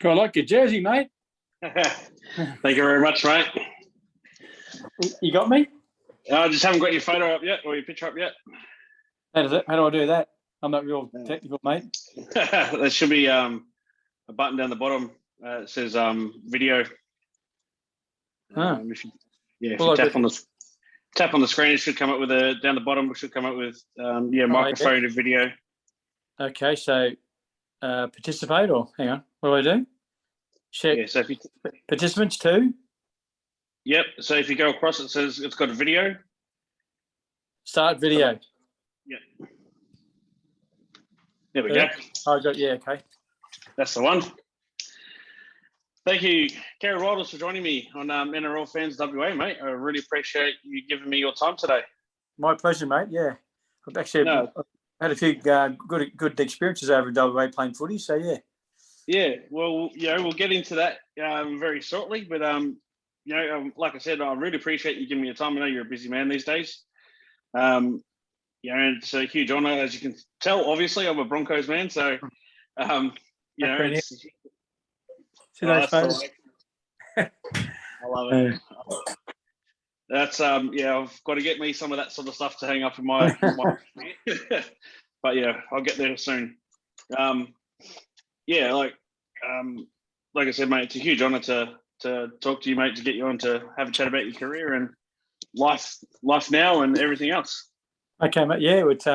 I like your jersey, mate. Thank you very much, mate. You got me? I just haven't got your photo up yet or your picture up yet. How do I do that? I'm not real technical, mate. There should be a button down the bottom. It says video. If you tap on the screen, it should come up with down the bottom. It should come up with microphone and video. Okay, so participate or hang on, what do I do? Check. Yeah, so if you participants too. Yep. So if you go across, it says it's got a video. Start video. Yeah. There we go. Okay. That's the one. Thank you, Kerrod Walters, for joining me on NRL Fans WA, mate. I really appreciate you giving me your time today. My pleasure, mate. Yeah, I've actually had a few good experiences over in WA playing footy. So yeah. Yeah, well, we'll get into that very shortly. But like I said, I really appreciate you giving me your time. I know you're a busy man these days. And it's a huge honour, as you can tell. Obviously, I'm a Broncos man, so it's. See those photos? I love it. That's I've got to get me some of that sort of stuff to hang up in my but yeah, I'll get there soon. Like I said, mate, it's a huge honour to talk to you, mate, to get you on to have a chat about your career and life now and everything else. Okay, mate. Yeah, it's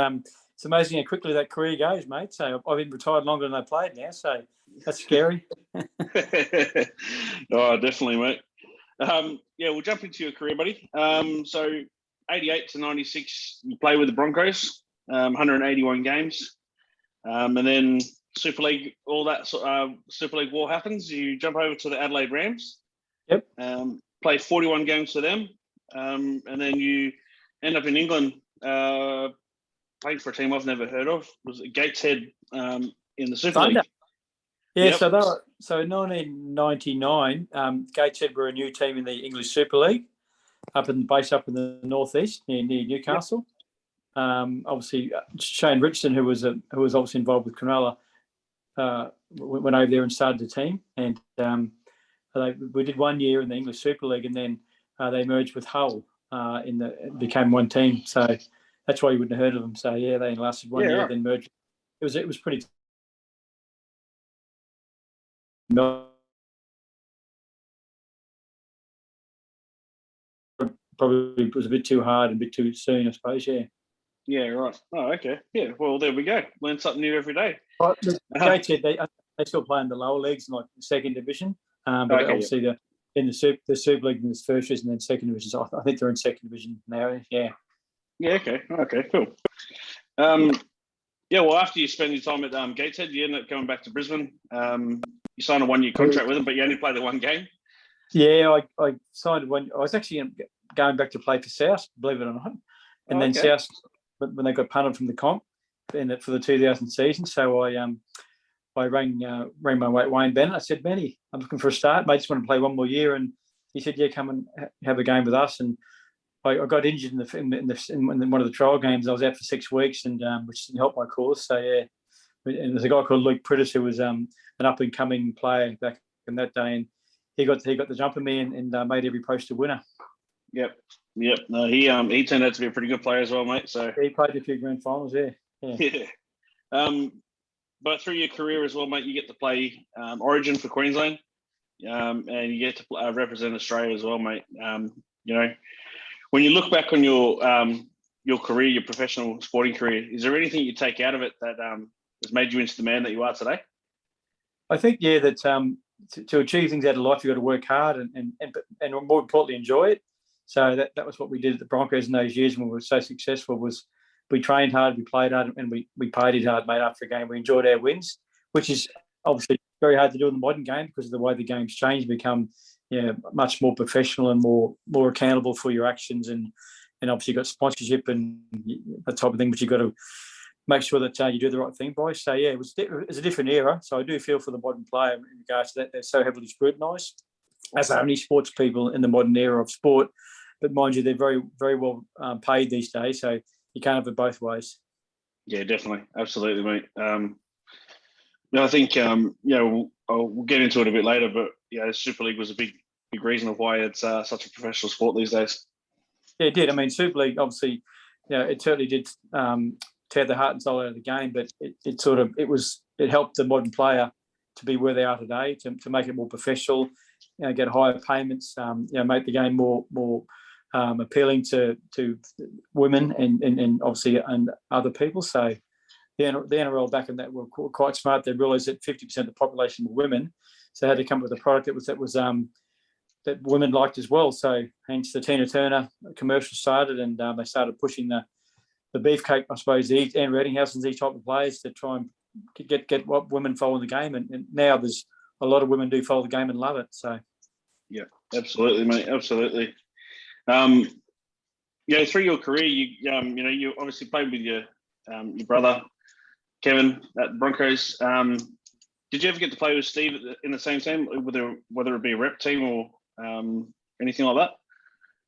amazing how quickly that career goes, mate. So I've been retired longer than I played now, so that's scary. Oh, definitely, mate. We'll jump into your career, buddy. So 88 to 96, you play with the Broncos, 181 games. And then Super League, all that Super League war happens. You jump over to the Adelaide Rams. Yep. Play 41 games for them. And then you end up in England playing for a team I've never heard of. Was it Gateshead in the Super League? Yeah, yep. So in 1999, Gateshead were a new team in the English Super League, based up in the northeast near Newcastle. Yep. Obviously, Shane Richardson, who was obviously involved with Cronulla, went over there and started the team, and we did 1 year in the English Super League, and then they merged with Hull became one team. So that's why you wouldn't have heard of them. So yeah, they lasted 1 year, then merged. It was pretty. Probably was a bit too hard and a bit too soon, I suppose. Yeah. Yeah. Right. Oh, okay. Yeah. Well, there we go. Learn something new every day. Gateshead, they still play in the lower leagues, like the second division. But obviously, in the Super League in the first division and then second division. So I think they're in second division now. Yeah. Yeah. Okay. Okay. Cool. Well, after you spend your time at Gateshead, you end up going back to Brisbane. You signed a 1 year contract with them, but you only played the one game. Yeah, I signed one. I was actually going back to play for South, believe it or not. And then South, when they got punted from the comp for the 2000 season, so I rang my mate Wayne Bennett. I said, Benny, I'm looking for a start. Mate, just want to play 1 more year. And he said, yeah, come and have a game with us. And I got injured in one of the trial games. I was out for 6 weeks, and which didn't help my cause. So yeah, and there's a guy called Luke Prittis who was an up and coming player back in that day, and he got the jump on me and made every post a winner. Yep. No, he turned out to be a pretty good player as well, mate. So he played a few grand finals. Yeah. But through your career as well, mate, you get to play Origin for Queensland, and you get to represent Australia as well, mate. When you look back on your career, your professional sporting career, is there anything you take out of it that has made you into the man that you are today? I think, that to achieve things out of life, you've got to work hard and more importantly, enjoy it. So that was what we did at the Broncos in those years when we were so successful. Was we trained hard, we played hard, and we partied hard, mate. After a game, we enjoyed our wins, which is obviously very hard to do in the modern game because of the way the game's changed, become much more professional and more accountable for your actions, and obviously you've got sponsorship and that type of thing, but you've got to make sure that you do the right thing, boys. So yeah, it's a different era. So I do feel for the modern player in regards to that. They're so heavily scrutinised, as are only sports people in the modern era of sport. But mind you, they're very, very well paid these days. So you can't have it both ways. Yeah, definitely, absolutely, mate. I think we'll get into it a bit later, but yeah, Super League was a big reason of why it's such a professional sport these days. Yeah, it did. I mean, Super League obviously, it certainly did tear the heart and soul out of the game, but it helped the modern player to be where they are today, to make it more professional, get higher payments, make the game more appealing to women and obviously and other people. So the NRL back in that were quite smart. They realised that 50% of the population were women, so they had to come up with a product that women liked as well. So hence the Tina Turner commercial started, and they started pushing the beefcake, I suppose, Andrew Eddinghouse and these type of players to try and get what women follow the game. And now there's a lot of women do follow the game and love it. So yeah, absolutely, mate, absolutely. Through your career, you obviously played with your brother Kevin at the Broncos. Did you ever get to play with Steve in the same team, whether it be a rep team or anything like that?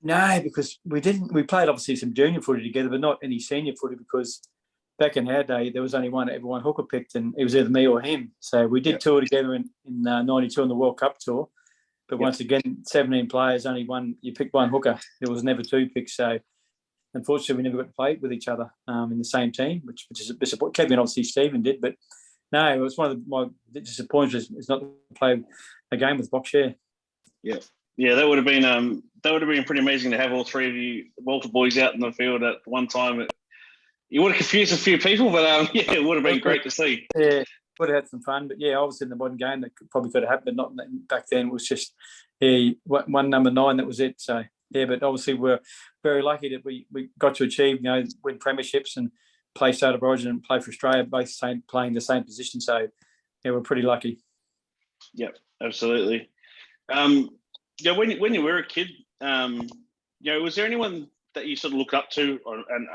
No, because we didn't. We played obviously some junior footy together, but not any senior footy, because back in our day there was only everyone hooker picked, and it was either me or him. So we did tour together in '92 on the World Cup tour. But once again, 17 players, only one. You picked one hooker. There was never two picks. So unfortunately, we never got to play with each other in the same team, which is a disappointment. Kevin, obviously, Stephen did, but no, it was one of my disappointments is not to play a game with Boxshare. Yeah, that would have been pretty amazing to have all three of you Walter boys out in the field at one time. You would have confused a few people, but it would have been great to see. Yeah, would have had some fun, but yeah, obviously in the modern game that probably could have happened, but not back then. It was just one number 9, that was it. So yeah, but obviously we're very lucky that we got to achieve, win premierships and play State of Origin and play for Australia, both playing the same position. So yeah, we're pretty lucky. Yep, absolutely. When you were a kid, was there anyone that you sort of looked up to and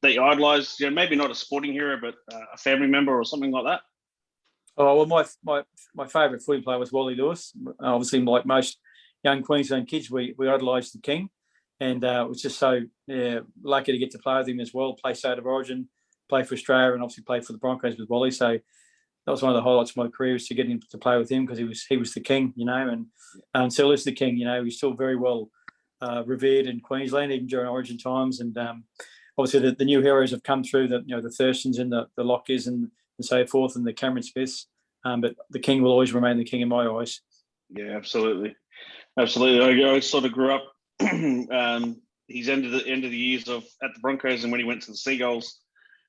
that you idolised? Maybe not a sporting hero, but a family member or something like that. Oh well, my favourite footy player was Wally Lewis. Obviously, like most young Queensland kids, we idolised the King, and was just so lucky to get to play with him as well. Play State of Origin, play for Australia, and obviously play for the Broncos with Wally. So that was one of the highlights of my career, was to get him to play with him, because he was the king, and still is the king. He's still very well revered in Queensland, even during Origin times. And obviously the new heroes have come through, the Thurstons and the Lockers and so forth, and the Cameron Smiths. But the king will always remain the king in my eyes. Yeah, absolutely. I sort of grew up. He's ended the years at the Broncos, and when he went to the Seagulls.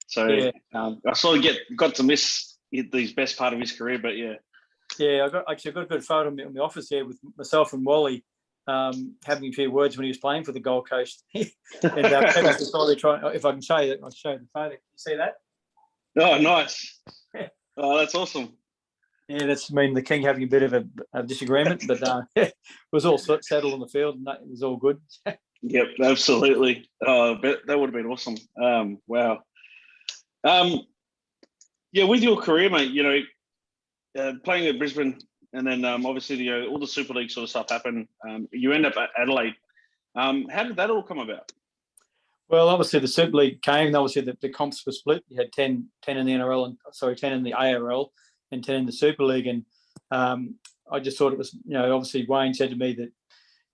So yeah. I sort of got to miss his best part of his career, but yeah. Yeah, I got a good photo in the office here with myself and Wally having a few words when he was playing for the Gold Coast. And if I can show you that, I'll show you the photo. You see that? Oh, nice. Oh, that's awesome. Yeah, that's the king having a bit of a disagreement, but it was all settled on the field, and it was all good. Yep, absolutely. That would have been awesome. Wow. With your career, mate, playing at Brisbane, and then obviously all the Super League sort of stuff happened. You end up at Adelaide. How did that all come about? Well, obviously the Super League came, and obviously the comps were split. You had 10 in the NRL, 10 in the ARL, and 10 in the Super League. And I just thought it was, obviously Wayne said to me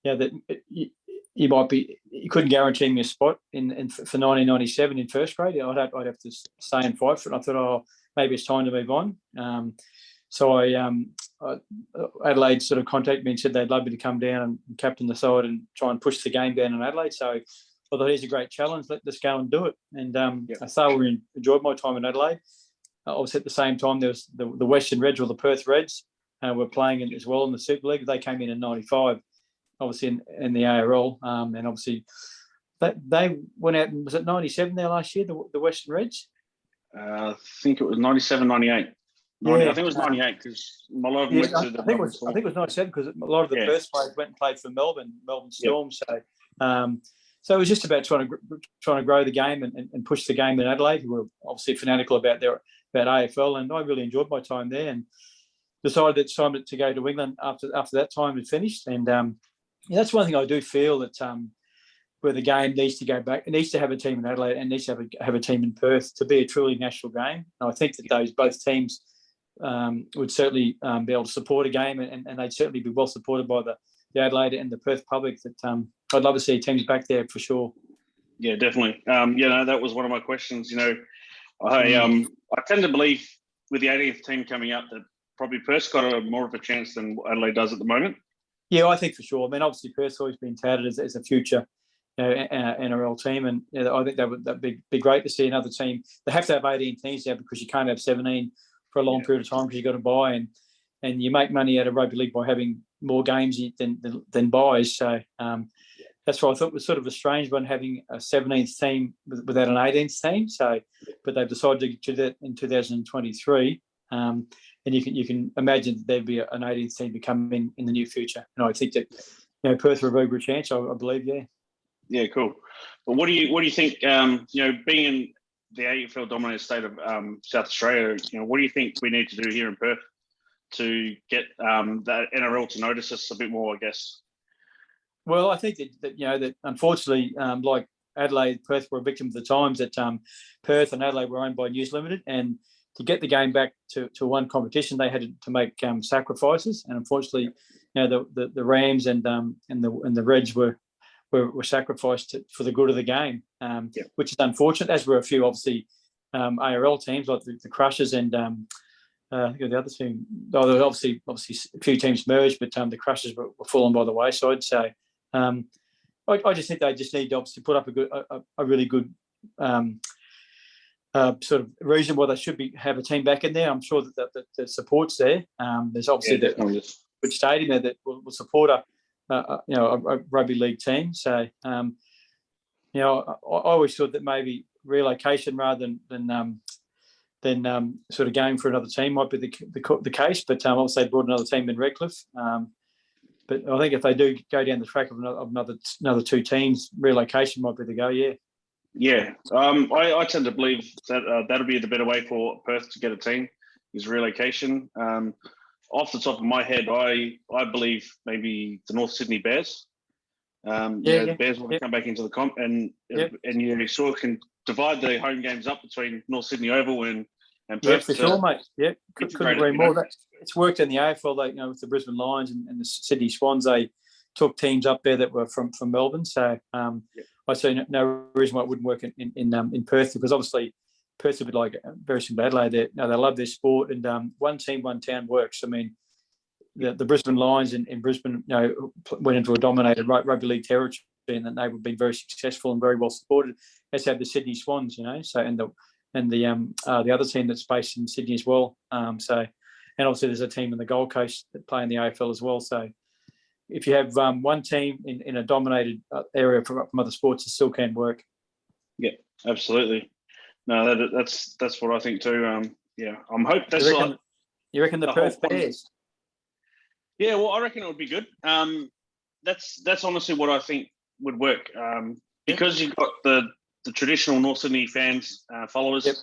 that, you couldn't guarantee me a spot for 1997 in first grade. I'd have to stay and fight for it. I thought, maybe it's time to move on. So Adelaide sort of contacted me and said they'd love me to come down and captain the side and try and push the game down in Adelaide. So I thought, here's a great challenge. Let's go and do it. And I thoroughly enjoyed my time in Adelaide. Obviously, at the same time, there was the Western Reds, or the Perth Reds, were playing as well in the Super League. They came in '95, obviously in the ARL, and obviously they went out. Was it '97 there last year? The Western Reds. I think it was 97, 98. I think it was 98 because a lot of them went to the. I think it was 97 because a lot of the Perth players went and played for Melbourne Storm. Yep. So it was just about trying to grow the game and push the game in Adelaide, who were obviously fanatical about AFL, and I really enjoyed my time there, and decided it's time to go to England after that time had finished. And that's one thing I do feel that where the game needs to go back. It needs to have a team in Adelaide and needs to have a team in Perth to be a truly national game. And I think that both teams would certainly be able to support a game, and they'd certainly be well supported by the Adelaide and the Perth public. That I'd love to see teams back there for sure. Yeah, definitely. That was one of my questions. I tend to believe with the 80th team coming up that probably Perth's got more of a chance than Adelaide does at the moment. Yeah, I think for sure. I mean, obviously Perth's always been touted as a future NRL team, and I think that'd be great to see another team. They have to have 18 teams now because you can't have 17 for a long period of time because you've got to buy, and you make money out of rugby league by having more games than buys. So that's why I thought it was sort of a strange one having a 17th team without an 18th team. So, but they've decided to do that in 2023. And you can imagine that there'd be an 18th team to come in the near future. And I think that Perth are a very good chance. I believe, yeah. Yeah, cool. But what do you think? Being in the AFL dominated state of South Australia, what do you think we need to do here in Perth to get that NRL to notice us a bit more? I guess. Well, I think that unfortunately, like Adelaide, Perth were a victim of the times that Perth and Adelaide were owned by News Limited, and to get the game back to one competition, they had to make sacrifices, and unfortunately, the Rams and the Reds were sacrificed for the good of the game, which is unfortunate. As were a few, obviously, ARL teams like the Crushers and I think the other team. There was obviously a few teams merged, but the Crushers were fallen by the wayside. So I just think they just need to obviously put up a really good sort of reason why they should have a team back in there. I'm sure that the support's there. There's obviously the good stadium there that will support a rugby league team. So I always thought that maybe relocation rather than sort of going for another team might be the case. But obviously they brought another team in Redcliffe. But I think if they do go down the track of another two teams, relocation might be the go. Yeah. Yeah, I tend to believe that that'll be the better way for Perth to get a team is relocation. Off the top of my head, I believe maybe the North Sydney Bears. The Bears want to come back into the comp, and you sort of can divide the home games up between North Sydney Oval and Perth. Yeah, for sure, mate. Yeah, couldn't agree more. It's worked in the AFL, with the Brisbane Lions and the Sydney Swans. They took teams up there that were from Melbourne. So I see no reason why it wouldn't work in Perth, because obviously Perth would be like very similar to Adelaide. They love their sport, and one team, one town works. I mean, the Brisbane Lions in Brisbane, went into a dominated rugby league territory, and they would be very successful and very well supported. As have the Sydney Swans, So and the other team that's based in Sydney as well. And obviously there's a team in the Gold Coast that play in the AFL as well. So if you have one team in a dominated area from other sports, it still can work. Yeah, absolutely. No, that's what I think too. I'm hoping that's you reckon the Perth Bears? Yeah, well, I reckon it would be good. That's honestly what I think would work. Because you've got the traditional North Sydney fans, followers. Yep.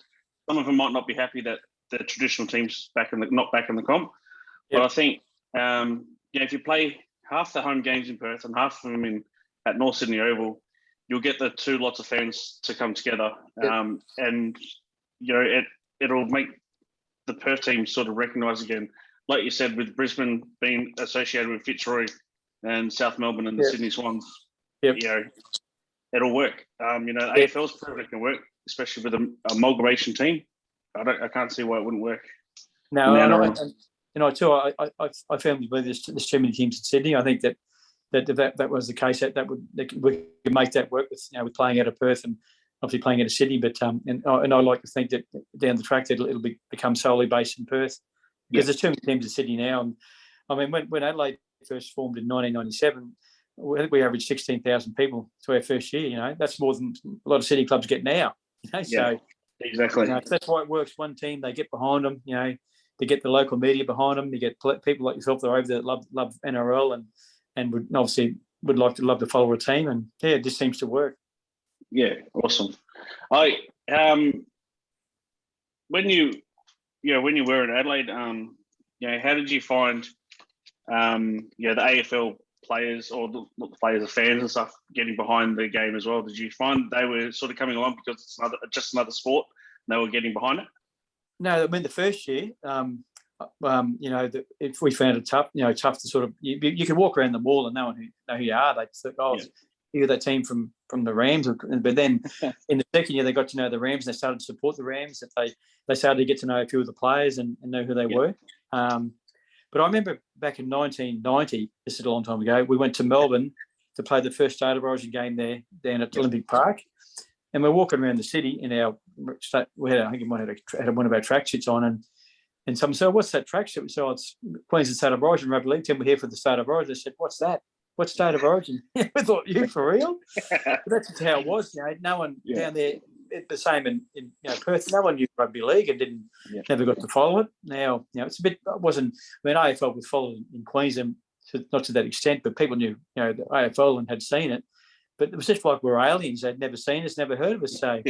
Some of them might not be happy that the traditional teams not back in the comp. Yep. But I think if you play half the home games in Perth and half of them at North Sydney Oval, you'll get the two lots of fans to come together. Yep. And it'll make the Perth team sort of recognise again, like you said, with Brisbane being associated with Fitzroy and South Melbourne and the Sydney Swans. Yep. It'll work. AFL's proven it can work, especially with an amalgamation team. I can't see why it wouldn't work. No, I firmly believe there's too many teams in Sydney. I think that was the case. We could make that work with playing out of Perth and obviously playing out of Sydney. But and I like to think that down the track that it'll become solely based in Perth, because there's too many teams in Sydney now. And I mean, when Adelaide first formed in 1997. I think we averaged 16,000 people to our first year. That's more than a lot of city clubs get now. So exactly. That's why it works. One team, they get behind them. They get the local media behind them. You get people like yourself that are over there that love NRL and would obviously love to follow a team. And it just seems to work. Yeah, awesome. When you were in Adelaide, how did you find the AFL players, or not the players, the fans and stuff, getting behind the game as well? Did you find they were sort of coming along because it's just another sport and they were getting behind it? No, I mean, the first year, if we found it tough, tough to sort of, you could walk around the mall and no one know who you are. They think, oh, you're that team from the Rams. But then in the second year, they got to know the Rams and they started to support the Rams. That they started to get to know a few of the players and know who they were. But I remember back in 1990, this is a long time ago, we went to Melbourne to play the first State of Origin game there down at Olympic Park. And we're walking around the city in our state. I think we might have had one of our tracksuits on, and someone said, "What's that tracksuit?" We said, "Oh, it's Queensland State of Origin Rugby League team. We're here for the State of Origin." I said, "What's that? What's State of Origin?" We thought, "You for real?" But that's just how it was. No one down there. The same in Perth. No one knew rugby league and never got to follow it. Now, it's a bit. It wasn't. I mean, AFL was followed in Queensland, not to that extent, but people knew, the AFL and had seen it. But it was just like we're aliens. They'd never seen us, never heard of us. So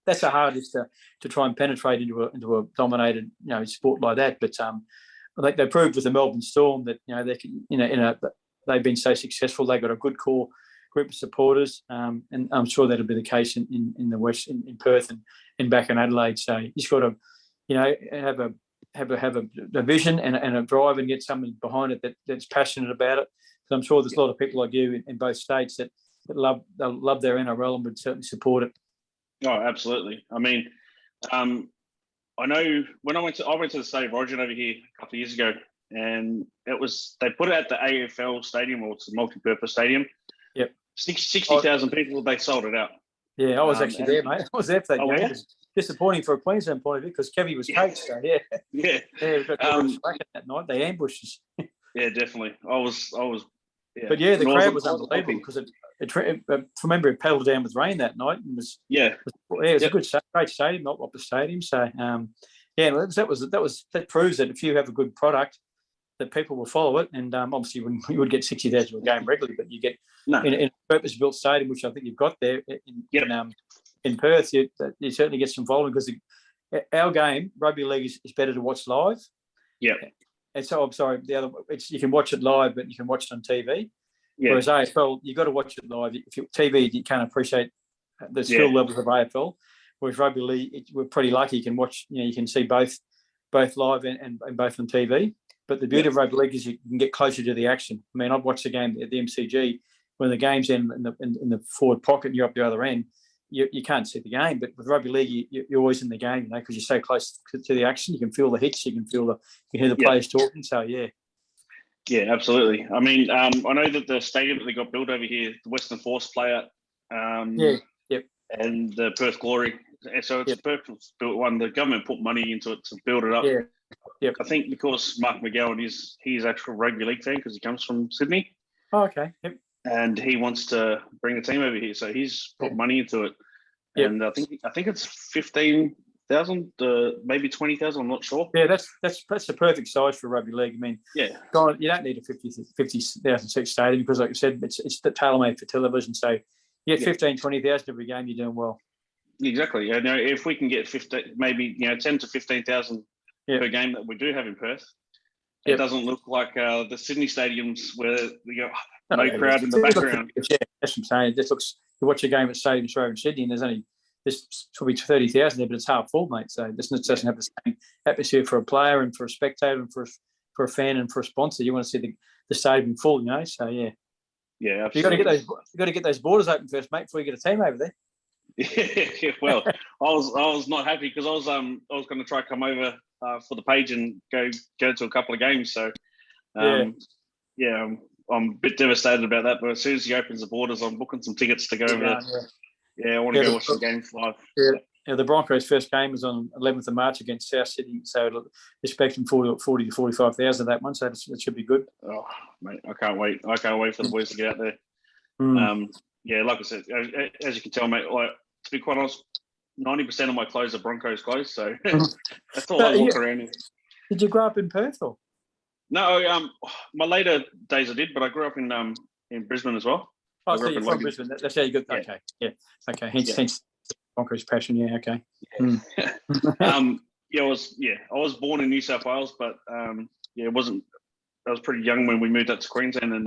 that's the hardest to try and penetrate into a dominated, sport like that. But they proved with the Melbourne Storm that they can, they've been so successful. They got a good core group of supporters, and I'm sure that'll be the case in the West, in Perth and back in Adelaide. So you just got to, have a vision and a drive and get someone behind it that's passionate about it. Because I'm sure there's a lot of people like you in both states that love their NRL and would certainly support it. Oh, absolutely. I mean, I know when I went to the State of Origin over here a couple of years ago, and they put it at the AFL stadium, or it's a multi-purpose stadium. Yep. 60,000 people. They sold it out. Yeah, I was actually there, mate. I was there for that game. Yeah? It was disappointing for a Queensland point of view because Kevy was coach. So yeah. We got that night. They ambushed us. Yeah, definitely. I was. Yeah. But the crowd was unbelievable because remember it paddled down with rain that night and was it was a great stadium, not the stadium. So that proves that if you have a good product, that people will follow it. And obviously, you would get 60,000 a game regularly, but you get in a purpose-built stadium, which I think you've got there in Perth. You certainly get some following because our game, rugby league, is better to watch live. Yeah. And so I'm sorry, you can watch it live, but you can watch it on TV. Yeah. Whereas AFL, you've got to watch it live. If you're TV, you can't appreciate the skill levels of AFL. Whereas rugby league, we're pretty lucky. You can watch, you can see both live and both on TV. But the beauty of rugby league is you can get closer to the action. I mean, I've watched the game at the MCG when the game's in the forward pocket and you're up the other end. You can't see the game, but with rugby league, you're always in the game, because you're so close to the action. You can feel the hits, you can hear the players talking. So yeah, absolutely. I mean, I know that the stadium that they got built over here, the Western Force play out, and the Perth Glory. So it's a purpose-built one. The government put money into it to build it up. Yeah. Yep. I think because Mark McGowan he's actual rugby league fan because he comes from Sydney. Oh, okay. Yep. And he wants to bring a team over here, so he's put money into it. Yep. And I think it's 15,000, maybe 20,000. I'm not sure. Yeah, that's the perfect size for rugby league. I mean, you don't need a 50,000 seat stadium because, like I said, it's tailor-made for television. So you get 15,000, 20,000 every game, you're doing well. Exactly. If we can get 10 to 15,000 per game that we do have in Perth, it doesn't look like the Sydney stadiums where we got no crowd in the background. Yeah, that's what I'm saying. It just looks. You watch a game at Stadium Australia in Sydney, and there's probably 30,000 there, but it's half full, mate. So this doesn't have the same atmosphere for a player and for a spectator and for a fan and for a sponsor. You want to see the stadium full, So yeah, absolutely. You got to get those borders open first, mate, before you get a team over there. Yeah, well, I was not happy because I was going to try to come over for the page and go to a couple of games. So I'm a bit devastated about that. But as soon as he opens the borders, I'm booking some tickets to go over there. Yeah, I want to go watch some games live. Yeah, the Broncos' first game was on 11th of March against South Sydney, so expecting 40 to 45,000 that one, so it should be good. Oh, mate, I can't wait. I can't wait for the boys to get out there. Yeah, like I said, as you can tell, mate, to be quite honest, 90% of my clothes are Broncos clothes, so that's all I walk around in. Did you grow up in Perth or? No, my later days I did, but I grew up in Brisbane as well. Oh, so you're from Brisbane. That's how you got. Okay, okay. Hence Broncos passion. Yeah, okay. I was born in New South Wales, but it wasn't. I was pretty young when we moved up to Queensland, and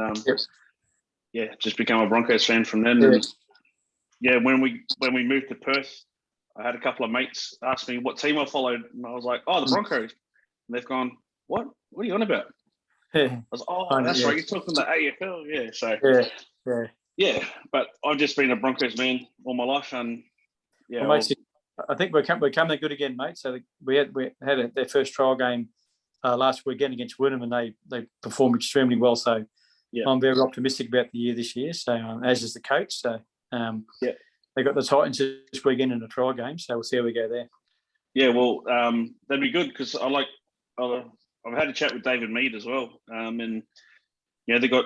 just became a Broncos fan from then. Yeah. And when we moved to Perth, I had a couple of mates ask me what team I followed, and I was like, "Oh, the Broncos." And they've gone, what are you on about? Yeah. I was, oh, that's right. You're talking about AFL, yeah. So Yeah. But I've just been a Broncos man all my life, and Well, mate, I think we're coming good again, mate. So we had their first trial game last weekend against Wynnum, and they performed extremely well. So I'm very optimistic about the year this year. So as is the coach. So they got the Titans this weekend in a trial game. So we'll see how we go there. Yeah, well, that'd be good because I've had a chat with David Mead as well, and they got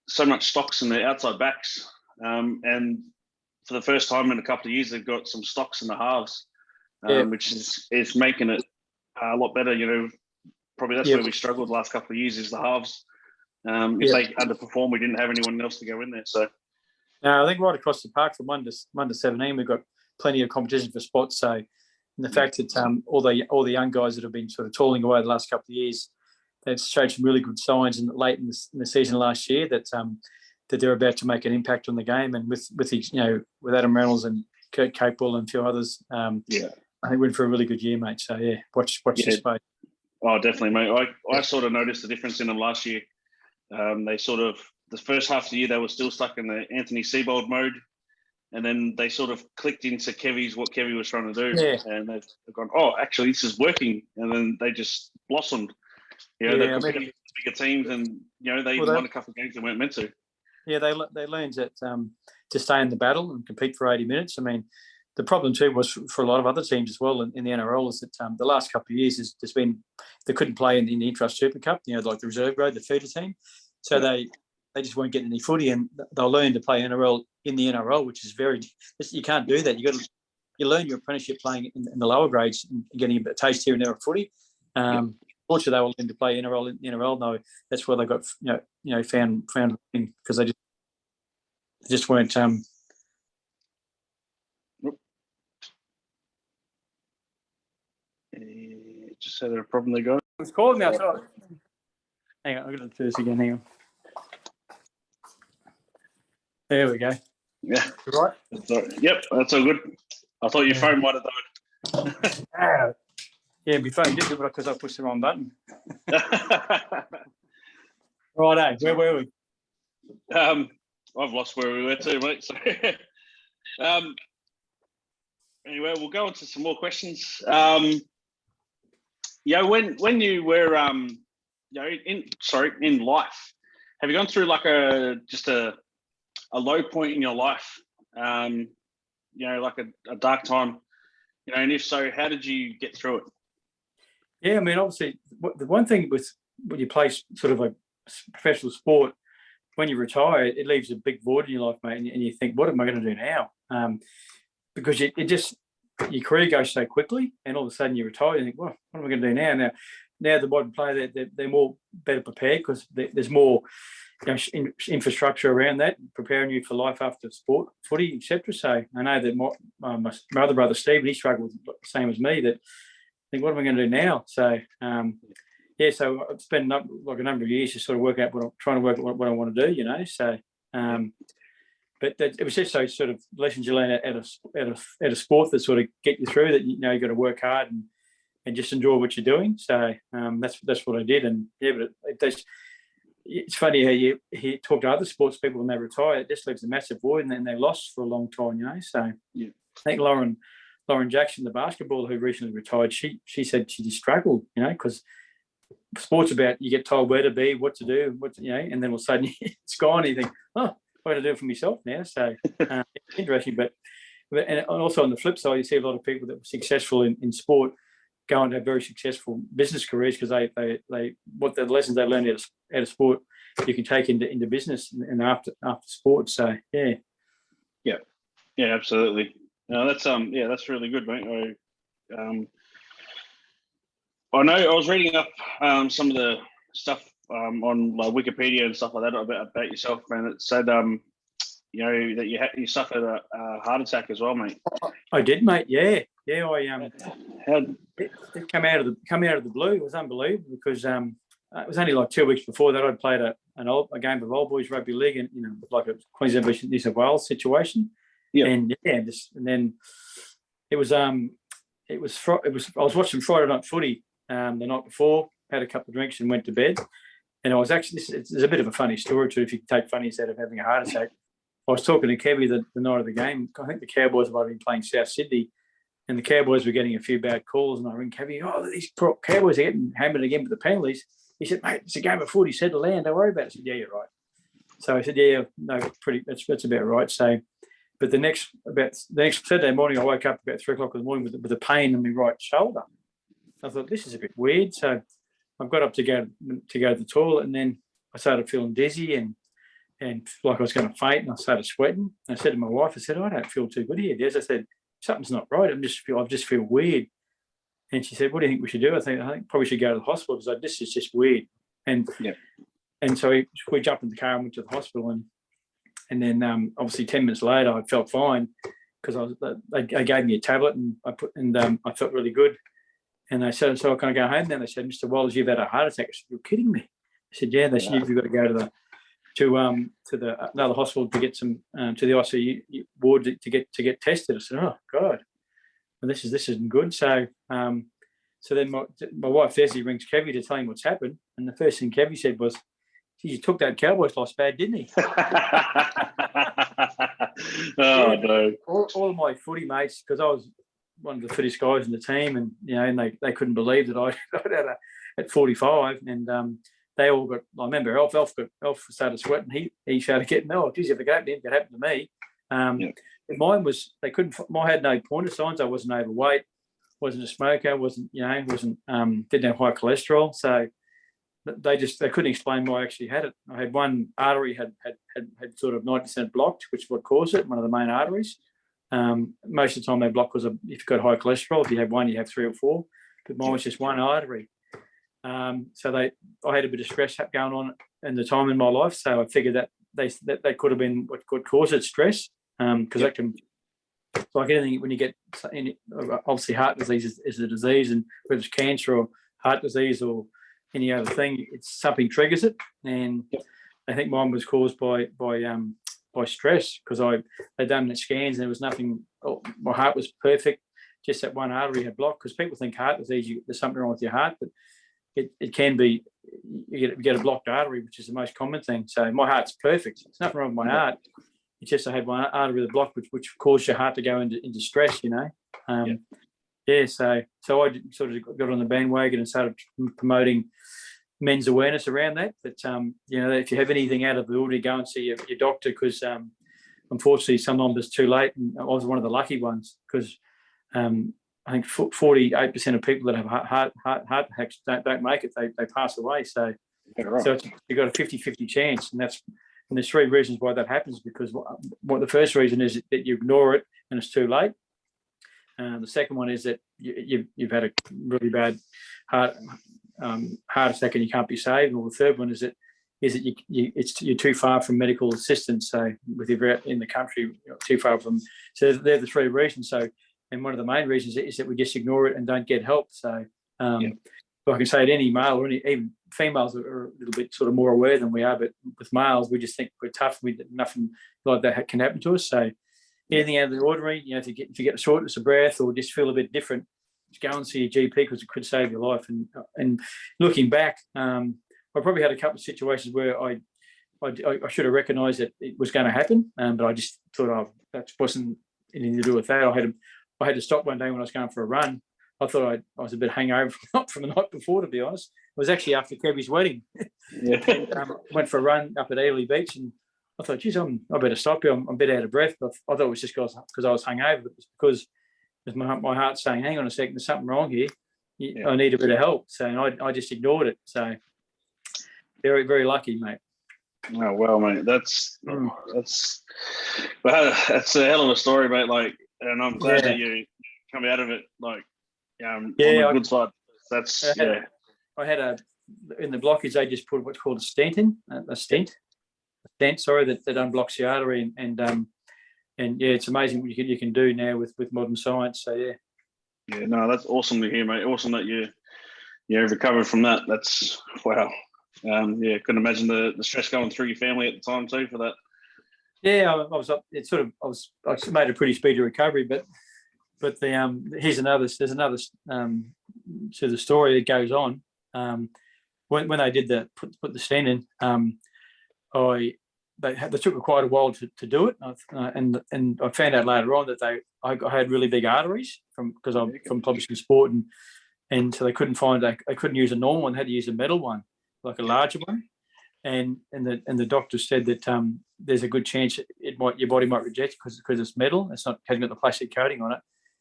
so much stocks in the outside backs, and for the first time in a couple of years, they've got some stocks in the halves, which is making it a lot better. Probably that's where we struggled the last couple of years is the halves. If they underperform, we didn't have anyone else to go in there. So, I think right across the park from 1 to 17, we've got plenty of competition for spots. So, and the fact that all the young guys that have been sort of toiling away the last couple of years, they've showed some really good signs late in the season last year that they're about to make an impact on the game. And with Adam Reynolds and Kurt Capewell and a few others, I think we're in for a really good year, mate. So watch this space. Oh, definitely, mate. I sort of noticed the difference in them last year. They sort of the first half of the year they were still stuck in the Anthony Seibold mode, and then they sort of clicked into what Kevy was trying to do, and they've gone, oh, actually this is working, and then they just blossomed. They're competing with bigger teams, and they even won a couple of games they weren't meant to. Yeah, they learned that to stay in the battle and compete for 80 minutes. I mean, the problem too was for a lot of other teams as well in the NRL is that the last couple of years there's been they couldn't play in the Intrust Super Cup, like the reserve grade, the feeder team, so they just weren't getting any footy, and they'll learn to play NRL in the NRL, which is you can't do that. You learn your apprenticeship playing in the lower grades and getting a bit of taste here and there of footy. Fortunately, they were learning to play NRL in the NRL. No, that's where they got found because they just weren't. Just had a problem there, guys. It's calling me outside. Hang on, I'm going to do this again. Hang on. There we go. Yeah. You right? Yep, that's all good. I thought your phone might have died. Yeah, my phone did, but because I pushed the wrong button. Righto, where were we? I've lost where we were too, mate. So, anyway, we'll go on to some more questions. When you were, in life, have you gone through like a low point in your life? Like a dark time, and if so, how did you get through it? Yeah, I mean, obviously, the one thing with when you play sort of a professional sport, when you retire, it leaves a big void in your life, mate, and you think, what am I going to do now? Because your career goes so quickly, and all of a sudden you retire, you think, well, what am I going to do now? Now the modern player, they're better prepared because there's more infrastructure around that, preparing you for life after sport, footy, etc. So I know that my other brother Steve, he struggled the same as me. That I think, what am I going to do now? So so I've spent a number of years to sort of work out what I want to do. So, but it was just those sort of lessons you learn at a sport that sort of get you through. That you got to work hard and just enjoy what you're doing. So that's what I did. And but it's funny how you talk to other sports people when they retire. It just leaves a massive void, and then they're lost for a long time. So I think Lauren Jackson, the basketballer who recently retired, she said she just struggled, because sports about you get told where to be, what to do, and then all of a sudden it's gone. And you think, oh, I've got to do it for myself now. So it's interesting, but and also on the flip side, you see a lot of people that were successful in sport go on to have very successful business careers because they what the lessons they learned out of sport you can take into business and after sport. So yeah, absolutely. No, that's really good, mate. I know I was reading up some of the stuff on like Wikipedia and stuff like that about yourself, man. It said that you suffered a heart attack as well, mate. I did, mate. Yeah. It came out of the blue. It was unbelievable because it was only like 2 weeks before that I'd played a game of old boys rugby league and like a Queensland versus New South Wales situation. Yeah. And then it was I was watching Friday night footy the night before had a couple of drinks and went to bed. And I was actually, there's a bit of a funny story too, if you can take funnies out of having a heart attack. I was talking to Kevy the night of the game. I think the Cowboys might have been playing South Sydney, and the Cowboys were getting a few bad calls. And I ring Kevy, these Cowboys are getting hammered again with the penalties. He said, mate, it's a game of footy. Settle down. Don't worry about it. I said, yeah, you're right. So I said, yeah, no, that's about right. So, but the next Saturday morning, I woke up about 3 o'clock in the morning with a pain in my right shoulder. I thought, this is a bit weird. So I got up to go to the toilet, and then I started feeling dizzy and like I was going to faint, and I started sweating. And I said to my wife, I said, I don't feel too good here, Des. I said, something's not right. I just feel weird. And she said, what do you think we should do? I think probably should go to the hospital because this is just weird. And so we jumped in the car and went to the hospital. And then obviously 10 minutes later, I felt fine because they gave me a tablet and I felt really good. And they said, so I kind of go home then. They said, Mr. Walters, you've had a heart attack. I said, you're kidding me. I said, yeah. They said, you've got to go to another hospital to get some to the ICU ward to get tested. I said, oh God, well, this isn't good. So so then my wife Desi rings Kevy to tell him what's happened, and the first thing Kevy said was, "Geez, you took that Cowboys loss bad, didn't he?" No. All of my footy mates, because I was one of the fittest guys in the team, and and they couldn't believe that I got out at 45, and they all got. I remember Elf started sweating. He started getting, oh, geez, if it happened to me. Mine was I had no pointer signs. I wasn't overweight, wasn't a smoker, didn't have high cholesterol. So they couldn't explain why I actually had it. I had one artery had sort of 90% blocked, which is what caused it. One of the main arteries. Most of the time they block because if you've got high cholesterol. If you have one, you have 3 or 4. But mine was just one artery. So I had a bit of stress going on in the time in my life. So I figured that they could have been what could cause it, stress. Because that can, like anything, when you get obviously heart disease is a disease, and whether it's cancer or heart disease or any other thing, it's something triggers it. And I think mine was caused by stress because they done the scans and there was nothing. My heart was perfect, just that one artery had blocked. Because people think heart disease, there's something wrong with your heart, but it can be you get a blocked artery, which is the most common thing. So my heart's perfect. There's nothing wrong with my heart. It's just I had one artery with a block, which caused your heart to go into stress, So I sort of got on the bandwagon and started promoting men's awareness around that. But if you have anything out of the ordinary, go and see your doctor because unfortunately sometimes it's too late. And I was one of the lucky ones because I think 48% of people that have heart attacks don't make it. They pass away. So you've got a 50-50 chance, and there's 3 reasons why that happens. Because the first reason is that you ignore it and it's too late. The second one is that you've had a really bad heart attack and you can't be saved. Or the third one is that you're too far from medical assistance. So if you're out in the country, too far from. So they're the 3 reasons. So, and one of the main reasons is that we just ignore it and don't get help. So I can say that any male or even females are a little bit sort of more aware than we are, but with males, we just think we're tough. Nothing like that can happen to us. So anything out of the ordinary, if you get a shortness of breath or just feel a bit different, just go and see your GP because it could save your life. And looking back, I probably had a couple of situations where I should have recognised that it was going to happen, but I just thought, that wasn't anything to do with that. I had to stop one day when I was going for a run. I thought I was a bit hangover from the night before, to be honest. It was actually after Kevy's wedding. Went for a run up at Ely Beach, and I thought, geez, I better stop here. I'm a bit out of breath. But I thought it was just because I was hungover. But it was because my heart's saying, hang on a second, there's something wrong here. I need a bit of help. So I just ignored it. So very, very lucky, mate. Oh, well, mate, that's a hell of a story, mate. Like, and I'm glad that you come out of it on the good side. That's I had in the blockage they just put what's called a stent in, a stent, that unblocks the artery, and it's amazing what you can do now with modern science. So no, that's awesome to hear, mate. Awesome that you recovered from that. That's wow. Couldn't imagine the stress going through your family at the time too for that. Yeah, I was up. I made a pretty speedy recovery, but there's another to the story that goes on. when they did put the stent in, they took quite a while to do it, and I found out later on that I had really big arteries because I'm from publishing sport, and so they couldn't use a normal one, they had to use a metal one, like a larger one, and the doctor said that there's a good chance your body might reject it because it's metal, it's not hasn't got the plastic coating on it,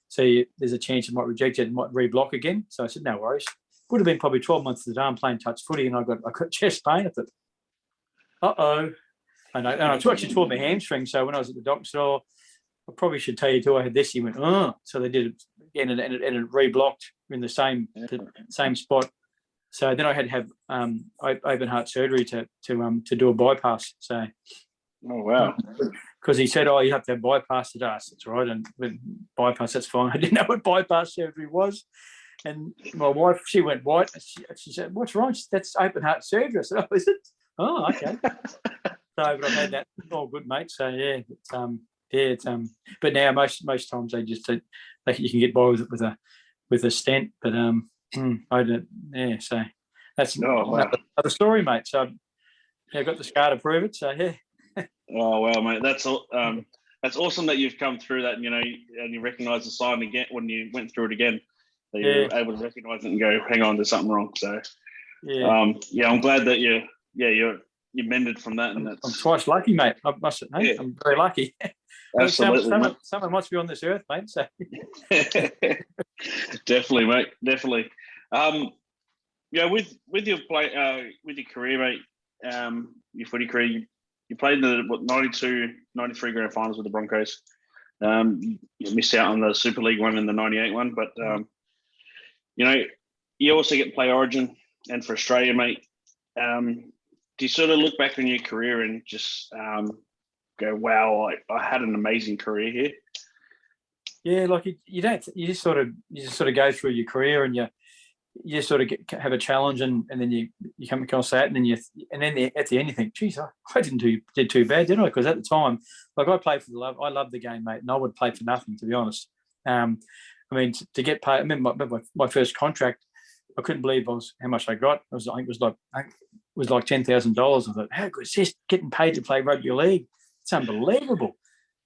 so there's a chance it might reject it and might reblock again. So I said no worries. Would have been probably 12 months of the day I'm playing touch footy, and I got chest pain. I thought, and I actually tore my hamstring. So when I was at the doctor, I said, I probably should tell you too. I had this. He went, oh. So they did it again, and it reblocked in the same spot. So then I had to have open heart surgery to do a bypass. So, oh wow, because he said, you have to have bypass. I said, that's right, and with bypass, that's fine. I didn't know what bypass surgery was. And my wife, she went white. She said, "What's wrong?" She said, "That's open heart surgery." I said, "Oh, is it? Oh, okay." But I've had that. It's all good, mate. So yeah, but now most times you can get by with a stent. But I don't. Yeah, so that's another story, mate. So I've got the scar to prove it. So yeah. Oh well, mate. That's awesome that you've come through that. And you recognise the sign again when you went through it again. That you're able to recognise it and go, hang on, there's something wrong. So I'm glad that you mended from that. And I'm twice lucky, mate. I must admit, yeah. I'm very lucky. Absolutely, someone must be on this earth, mate. So. Definitely, mate. Definitely. With your with your career, mate, your footy career, you played in the 92, 93 grand finals with the Broncos. You missed out on the Super League one and the 98 one, but you also get to play Origin, and for Australia, mate. Do you sort of look back on your career and just go, "Wow, I had an amazing career here"? Yeah, like you just sort of go through your career, and you just sort of have a challenge, and then you come across that, and then at the end you think, "Geez, I didn't did too bad, did I?" Because at the time, like I played for the love. I loved the game, mate, and I would play for nothing, to be honest. I mean, to get paid. I remember my first contract. I couldn't believe how much I got. I think it was like $10,000. I thought, how good is this? Getting paid to play rugby league? It's unbelievable.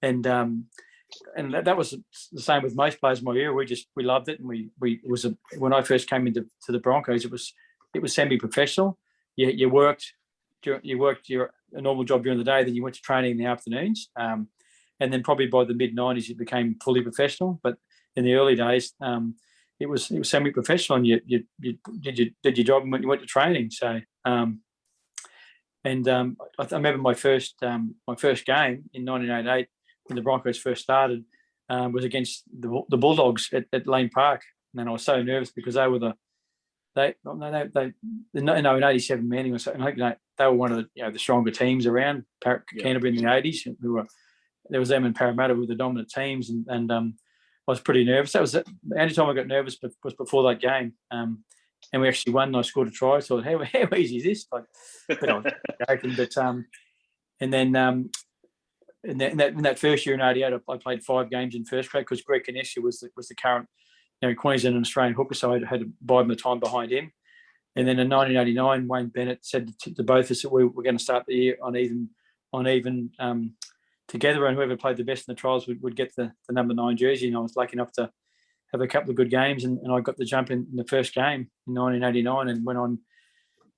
And that was the same with most players in my era. We loved it, and when I first came into the Broncos, it was semi-professional. You worked your a normal job during the day, then you went to training in the afternoons, and then probably by the mid '90s it became fully professional. But in the early days, it was semi-professional, and you did your job when you went to training. So, I remember my first game in 1988 when the Broncos first started was against the Bulldogs at Lane Park, and I was so nervous because they were in 87 Manning or something. They were one of the stronger teams around Canterbury in the 80s. There was them and Parramatta were the dominant teams, and I was pretty nervous. That was the only time I got nervous was before that game. And we actually won, and I scored a try. So I thought, how easy is this? But I was joking. But and then in that first year in '88, I played 5 games in first grade because Greg Kinnesia was the current Queensland and Australian hooker, so I had to bide my time behind him. And then in 1989, Wayne Bennett said to both of us that we were going to start the year on even together, and whoever played the best in the trials would get the number 9 jersey. And I was lucky enough to have a couple of good games, and I got the jump in the first game in 1989, and went on.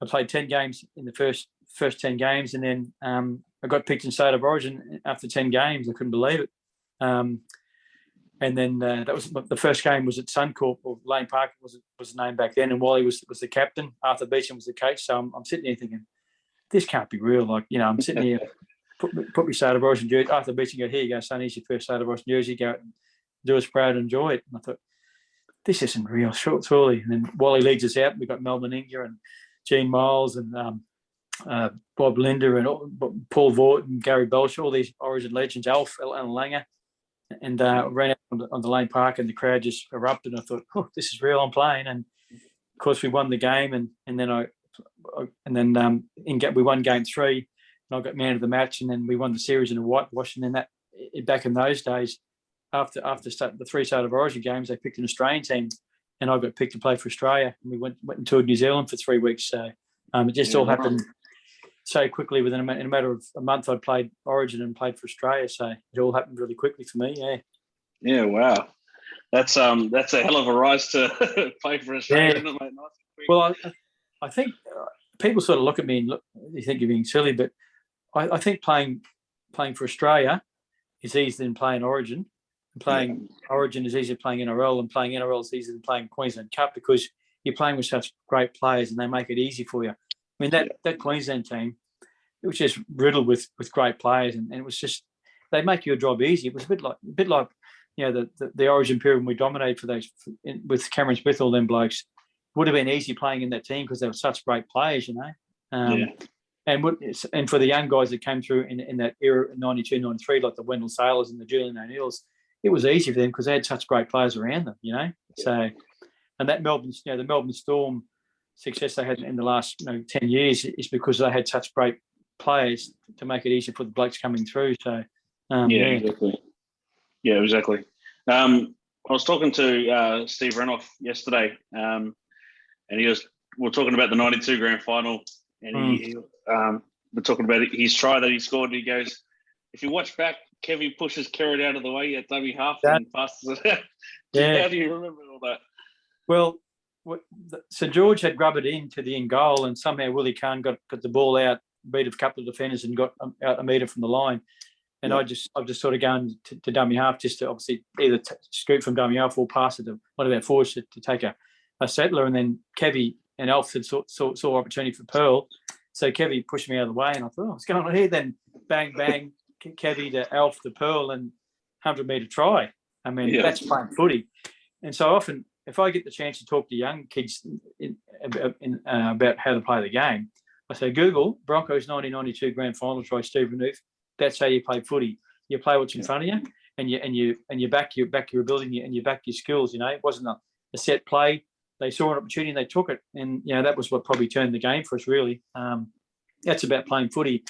I played 10 games in the first 10 games, and then I got picked in State of Origin after 10 games. I couldn't believe it. And then that was the first game was at Suncorp, or Lane Park was the name back then, and Wally was the captain. Arthur Beecham was the coach. So I'm sitting here thinking, this can't be real. I'm sitting here, put me State of Origin jersey. Arthur Beecham go, here you go, son, here's your first State of Origin jersey. Go out and do us proud and enjoy it. And I thought, this isn't real, surely. And then Wally leads us out. We've got Melbourne Inga and Gene Miles and Bob Linder and Paul Vaught and Gary Belcher, all these Origin legends, Alf and Langer. And ran out on the Lane Park, and the crowd just erupted. And I thought, oh, this is real. I'm playing. And of course, we won the game, and then we won game 3, and I got man of the match, and then we won the series in a whitewash. And then back in those days, after the 3 State of Origin games, they picked an Australian team and I got picked to play for Australia. And we went and toured New Zealand for 3 weeks. So it just all happened so quickly. In a matter of a month, I'd played Origin and played for Australia. So it all happened really quickly for me. Yeah. Yeah. Wow. That's a hell of a rise to play for Australia, isn't it, mate? Nice. Well, I think people sort of look at me and you think you're being silly, but I think playing for Australia is easier than playing Origin. And playing Origin is easier than playing NRL, and playing NRL is easier than playing Queensland Cup because you're playing with such great players and they make it easy for you. I mean, that Queensland team, it was just riddled with great players, and it was just they make your job easy. It was a bit like the Origin period when we dominated for those with Cameron Smith, all them blokes. Would have been easy playing in that team because they were such great players, And for the young guys that came through in that era, 92, 93, like the Wendell Sailors and the Julian O'Neills, it was easy for them because they had such great players around them, So, and that the Melbourne Storm success they had in the last 10 years is because they had such great players to make it easier for the blokes coming through. So, exactly. Yeah, exactly. I was talking to Steve Renoff yesterday, and we're talking about the 92 grand final, and we're talking about his try that he scored. And he goes, if you watch back, Kevy pushes Kerrod out of the way at dummy half and passes it out. How do you remember all that? Well, St George had grubbed it into the in goal, and somehow Willie Kahn got the ball out, beat a couple of defenders, and got out a metre from the line. And I've just sort of gone to dummy half just to obviously either scoot from dummy half or pass it to one of our forwards to take a settler. And then Kevy and Alf saw opportunity for Pearl. So Kevy pushed me out of the way, and I thought, what's going on here? Then bang, bang, Kevy to Alf to Pearl, and 100-metre try. I mean, that's playing footy. And so often, if I get the chance to talk to young kids about how to play the game, I say, Google Broncos 1992 grand final try, Steve Renouf. That's how you play footy. You play what's in front of you, and you back your ability and you back your skills. It wasn't a set play. They saw an opportunity and they took it, and that was what probably turned the game for us. Really, that's about playing footy,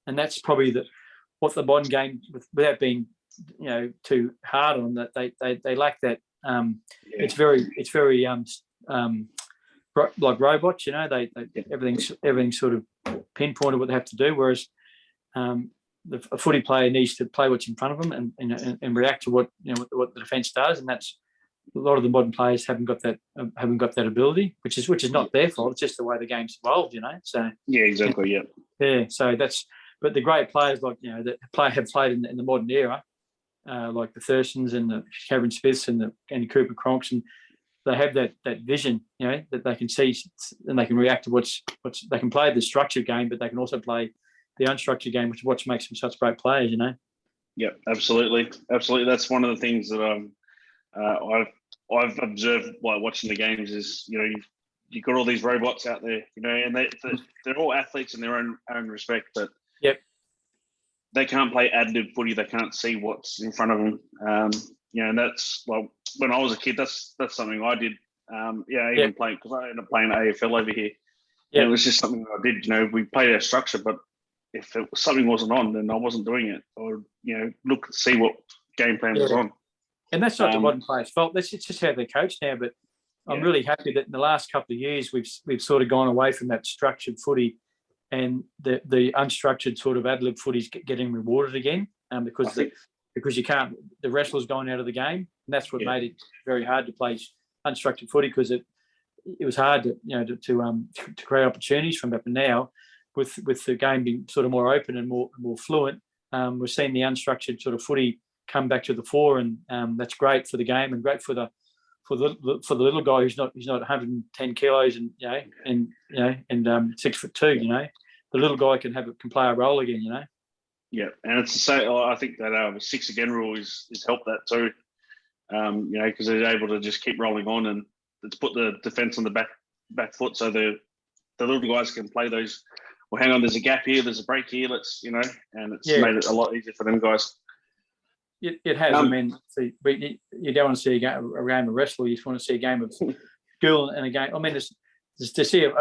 and that's probably what the modern game, without being too hard on that, they lack that. It's very like robots. They everything's sort of pinpointed what they have to do, whereas a footy player needs to play what's in front of them and react to what the defence does, and that's a lot of the modern players haven't got that ability, which is not their fault. It's just the way the game's evolved, So exactly, So but the great players like that have played in the modern era, like the Thurstons and the Cameron Smiths and the Cooper Cronks, and they have that vision, that they can see and they can react to what's they can play the structured game, but they can also play the unstructured game, which is what makes them such great players, Yeah, absolutely. That's one of the things that I've observed while watching the games is, you've got all these robots out there, and they're all athletes in their own respect, but they can't play ad-lib footy. They can't see what's in front of them. And that's, well, when I was a kid, that's something I did. Even playing, because I ended up playing AFL over here. And it was just something I did. We played our structure, but if something wasn't on, then I wasn't doing it, or look to see what game plan was on. And that's not the modern players' fault. It's just how they're coached now. But I'm really happy that in the last couple of years we've sort of gone away from that structured footy, and the unstructured sort of ad-lib footy is getting rewarded again, because you can't. The wrestlers going out of the game, and that's what made it very hard to play unstructured footy, because it was hard to create opportunities from that. But now, with the game being sort of more open and more fluent, we're seeing the unstructured sort of footy come back to the fore, and that's great for the game and great for the little guy who's not 110 kilos and 6'2". The little guy can play a role again. Yeah, and it's the same. I think that 6 again rule is helped that too. Because they're able to just keep rolling on, and it's put the defence on the back foot, so the little guys can play those. Well, hang on, there's a gap here, there's a break here. Let's and it's made it a lot easier for them guys. It has. I mean, you don't want to see a game of wrestling. You just want to see a game of skill and a game. I mean, to see a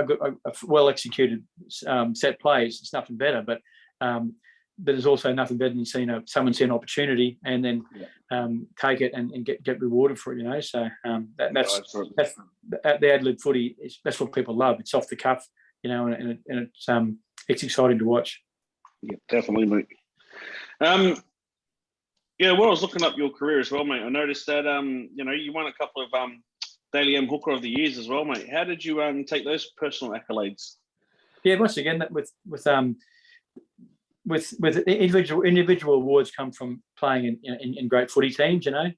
well executed set plays, it's nothing better. But there's also nothing better than seeing someone see an opportunity and then take it and get rewarded for it. So that's the ad-lib footy. That's what people love. It's off the cuff, and it's exciting to watch. Yeah, definitely, mate. When I was looking up your career as well, mate, I noticed that you won a couple of Daily M Hooker of the Years as well, mate. How did you take those personal accolades? Yeah, once again, that with individual awards come from playing in great footy teams. I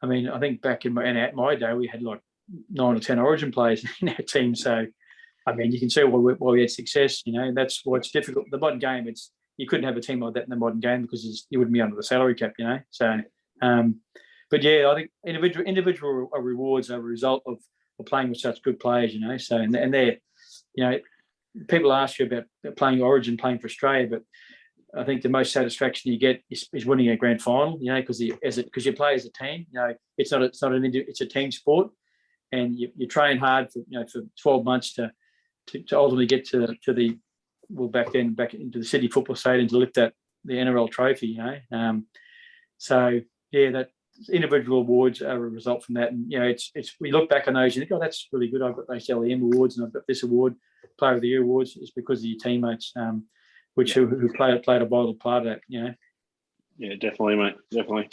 mean, I think back in my day, we had like 9 or 10 Origin players in our team. So, I mean, you can see why we had success. That's why it's difficult. The modern game, you couldn't have a team like that in the modern game because you wouldn't be under the salary cap. So, but yeah, I think individual rewards are a result of playing with such good players. So, and they're, people ask you about playing Origin, playing for Australia, but I think the most satisfaction you get is winning a grand final. Because you play as a team. It's a team sport, and you train hard for 12 months to ultimately get to the back into the City Football Stadium to lift the NRL trophy. So yeah, that individual awards are a result from that, and it's we look back on those and think, oh, that's really good. I've got those LEM awards and I've got this award. Player of the Year awards is because of your teammates, who played a vital part of that. Yeah, definitely, mate. Definitely.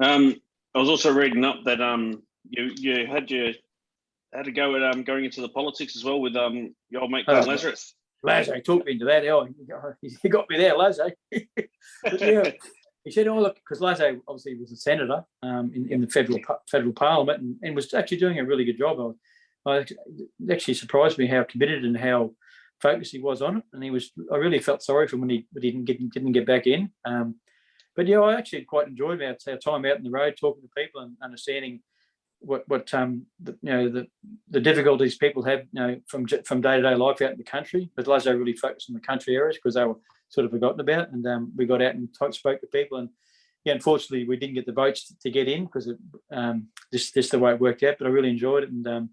I was also reading up that you had to go at going into the politics as well with your old mate Glenn Lazarus. Lazo took me into that. Oh, he got me there, Lazo. Yeah, he said, "Oh, look," because Lazo obviously was a senator in the federal parliament and was actually doing a really good job. It actually surprised me how committed and how focused he was on it, and I really felt sorry for him when he didn't get back in. But yeah, I actually quite enjoyed our time out on the road, talking to people and understanding what the difficulties people have from day-to-day life out in the country. But Lazo really focused on the country areas because they were sort of forgotten about, and we got out and spoke to people. And yeah, unfortunately, we didn't get the votes to get in because just the way it worked out. But I really enjoyed it, and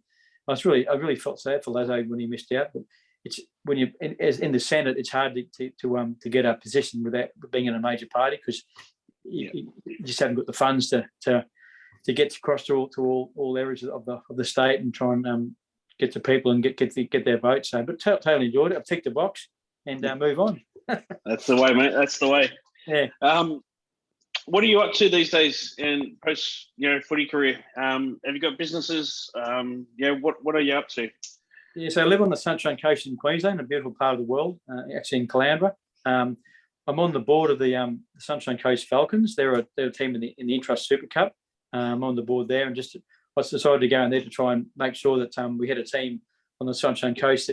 I really felt sad for Lazo when he missed out. But it's when you in the Senate, it's hard to get a position without being in a major party because you just haven't got the funds to get across to all areas of the state and try and get to people and get their votes. So, but totally enjoyed it. I've ticked the box and move on. That's the way, mate. That's the way. Yeah. What are you up to these days in post footy career? Have you got businesses? What are you up to? Yeah, so I live on the Sunshine Coast in Queensland, a beautiful part of the world, actually in Caloundra. I'm on the board of the Sunshine Coast Falcons. They're a team in the Intrust Super Cup. I'm on the board there, and I decided to go in there to try and make sure that we had a team on the Sunshine Coast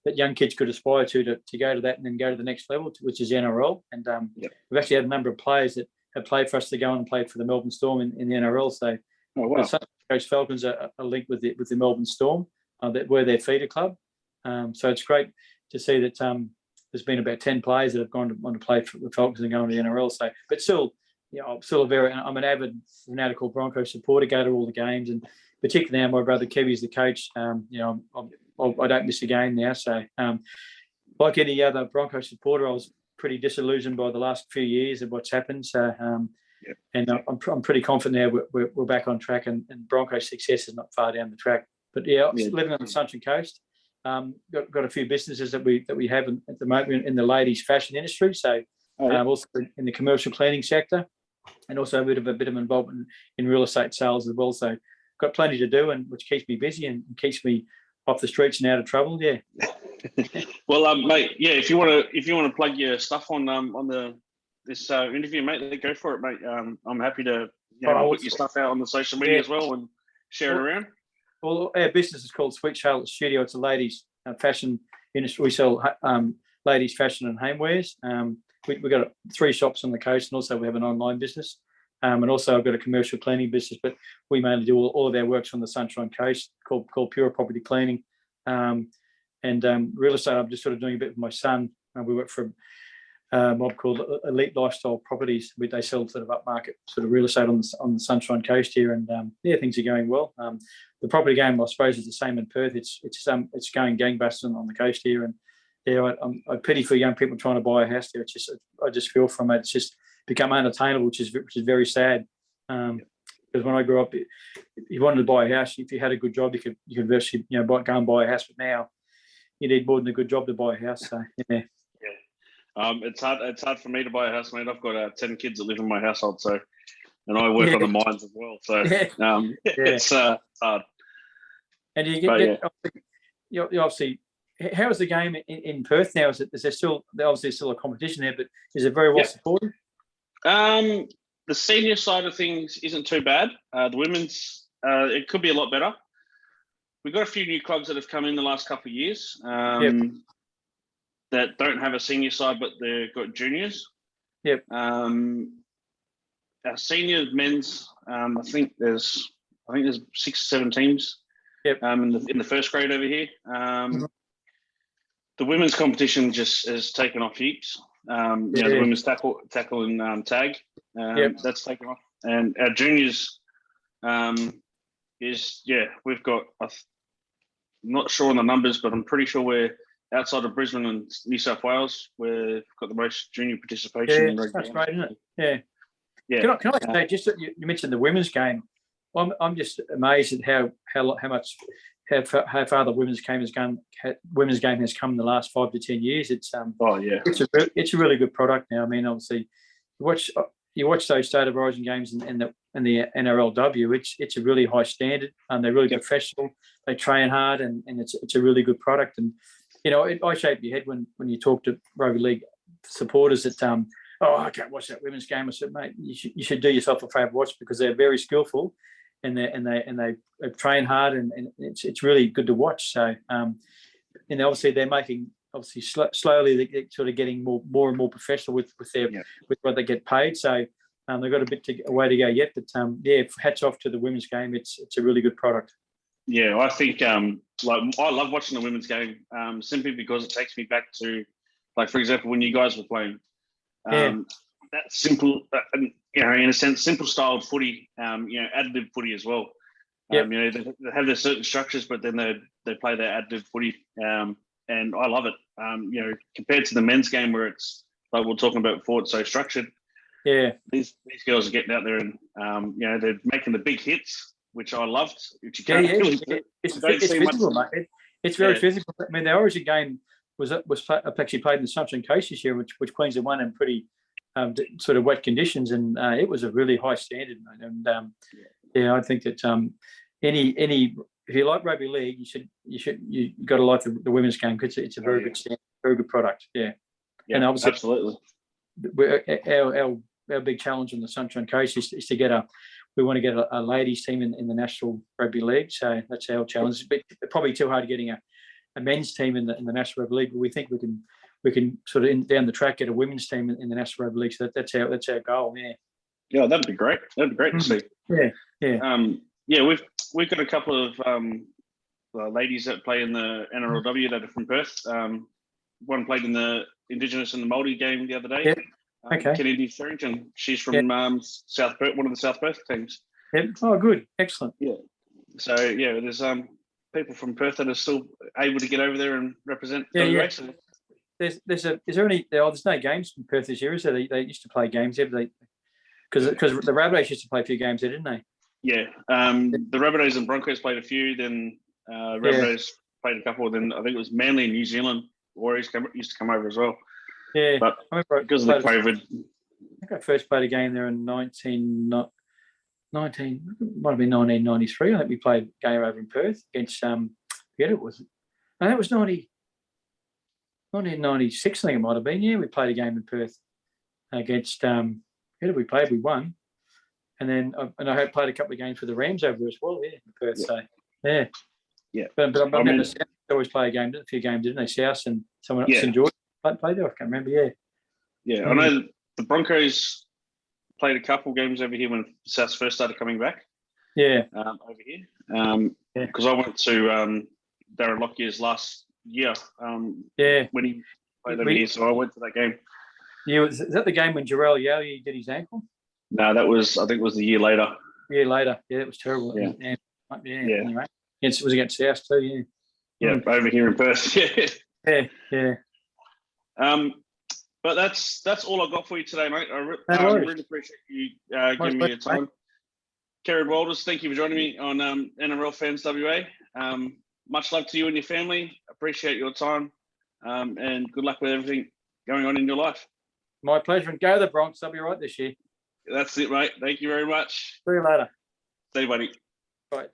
that young kids could aspire to go to that and then go to the next level, which is NRL. And we've actually had a number of players that have played for us to go and play for the Melbourne Storm in the NRL. So the Sunshine Coast Falcons are linked with the Melbourne Storm. That we're their feeder club. So it's great to see that there's been about 10 players that have gone on to play for the Falcons and going to the NRL. So, but still, I'm an avid fanatical Broncos supporter, go to all the games, and particularly now my brother Kevy's the coach. I don't miss a game now. So, like any other Broncos supporter, I was pretty disillusioned by the last few years of what's happened. So, and I'm pretty confident now we're back on track, and Broncos' success is not far down the track. But living on the Sunshine Coast, got a few businesses that we have at the moment in the ladies' fashion industry. So also in the commercial cleaning sector, and also a bit of involvement in real estate sales as well. So got plenty to do, and which keeps me busy and keeps me off the streets and out of trouble. Yeah. Well, mate. Yeah, if you want to plug your stuff on this interview, mate, go for it, mate. I'm happy to put your stuff out on the social media as well and share it around. Well, our business is called Sweet Charlotte Studio. It's a ladies' fashion industry. We sell ladies' fashion and homewares. We've got 3 shops on the coast, and also we have an online business. And also I've got a commercial cleaning business, but we mainly do all of our works on the Sunshine Coast called Pure Property Cleaning. And real estate, I'm just sort of doing a bit with my son. We work for a mob called Elite Lifestyle Properties. They sell sort of upmarket sort of real estate on the Sunshine Coast here, and things are going well. The property game, I suppose, is the same in Perth. It's going gangbusters on the coast here, and I pity for young people trying to buy a house there. I just feel from it. It's just become unattainable, which is very sad. Because when I grew up, if you wanted to buy a house, if you had a good job, you could virtually go and buy a house. But now you need more than a good job to buy a house. So yeah. It's hard for me to buy a house, mate. I've got 10 kids that live in my household, and I work on the mines as well. So it's hard. And you obviously, how is the game in Perth now? Is there still a competition there, but is it very well supported? The senior side of things isn't too bad. The women's, it could be a lot better. We've got a few new clubs that have come in the last couple of years that don't have a senior side, but they've got juniors. Yep. Our senior men's, I think there's 6 or 7 teams. Yep. In the first grade over here. The women's competition just has taken off heaps. The women's tackle and tag, that's taken off. And our juniors we've got, I'm not sure on the numbers, but I'm pretty sure we're outside of Brisbane and New South Wales, we've got the most junior participation in rugby. That's great, isn't it? Yeah. Can I say, just you mentioned the women's game. I'm just amazed at how far the women's game has come in the last 5 to 10 years. It's a really good product now. I mean, obviously, you watch those state of origin games in the NRLW. It's a really high standard, and they're really professional. They train hard, and it's a really good product. And I shake your head when you talk to rugby league supporters that I can't watch that women's game. I said, mate, you should do yourself a favour, watch, because they're very skillful. And they train hard, and it's really good to watch. So, obviously they're making slowly they're sort of getting more and more professional with what they get paid. So they've got a way to go yet. But hats off to the women's game. It's a really good product. Yeah, I think I love watching the women's game simply because it takes me back to, like, for example, when you guys were playing. That simple, in a sense, simple styled footy, additive footy as well. They have their certain structures, but then they play their additive footy, and I love it. Compared to the men's game where it's like we're talking about before, it's so structured. Yeah, these girls are getting out there and they're making the big hits, which I loved. Which you can't really, it's physical, mate. It's very physical. I mean, the Origin game was actually played in the Sunshine Coast this year, which Queensland won in pretty sort of wet conditions, and it was a really high standard. And I think that any if you like rugby league, you got to like the women's game because it's a very good standard, very good product. Yeah, and obviously, absolutely. Our big challenge on the Sunshine Coast is to get we want to get a ladies team in the National Rugby League. So that's our challenge. But probably too hard getting a men's team in the National Rugby League. But we think we can sort of down the track get a women's team in the National Rugby League. So that's our goal. Yeah. Yeah, that'd be great. That'd be great to see. Yeah. We've got a couple of ladies that play in the NRLW that are from Perth. One played in the Indigenous and the Māori game the other day. Yep. Okay. Kennedy Farrington. She's from South Perth, one of the South Perth teams. Yep. Oh, good. Excellent. Yeah. So there's people from Perth that are still able to get over there and represent. Yeah. Is there any? There's no games in Perth this year, is there? They used to play games, because the Rabbitohs used to play a few games there, didn't they? Yeah. The Rabbitohs and Broncos played a few. Then Rabbitohs played a couple. Then I think it was Manly in New Zealand. Warriors used to come over as well. Yeah, but because of the COVID, I think I first played a game there in 19. Might have been 1993. I think we played a game over in Perth against forget it was. No, that was 1996. I think it might have been. Yeah, we played a game in Perth against who did we play? We won, and then I had played a couple of games for the Rams over there as well. Yeah, in Perth. Yeah. So yeah. But I remember South always play a few games, didn't they? South and someone else in Georgia played there. I can't remember. Yeah. Yeah, I know the Broncos played a couple games over here when South first started coming back. Yeah. Over here. Because I went to Darren Lockyer's last year. When he played over here, so I went to that game. Yeah, is that the game when Jarrell Yowie did his ankle? No, I think it was the year later. Yeah, it was terrible. Yeah. Anyway, it was against South too. Yeah, over here in Perth. Yeah. But that's all I got for you today, mate. I No worries. really appreciate you giving me your time. Kerrod Walters, thank you for joining me on NRL Fans WA. Much love to you and your family. Appreciate your time, and good luck with everything going on in your life. My pleasure. And go the Bronx. They'll be right this year. That's it, mate. Thank you very much. See you later. See you, buddy. Bye.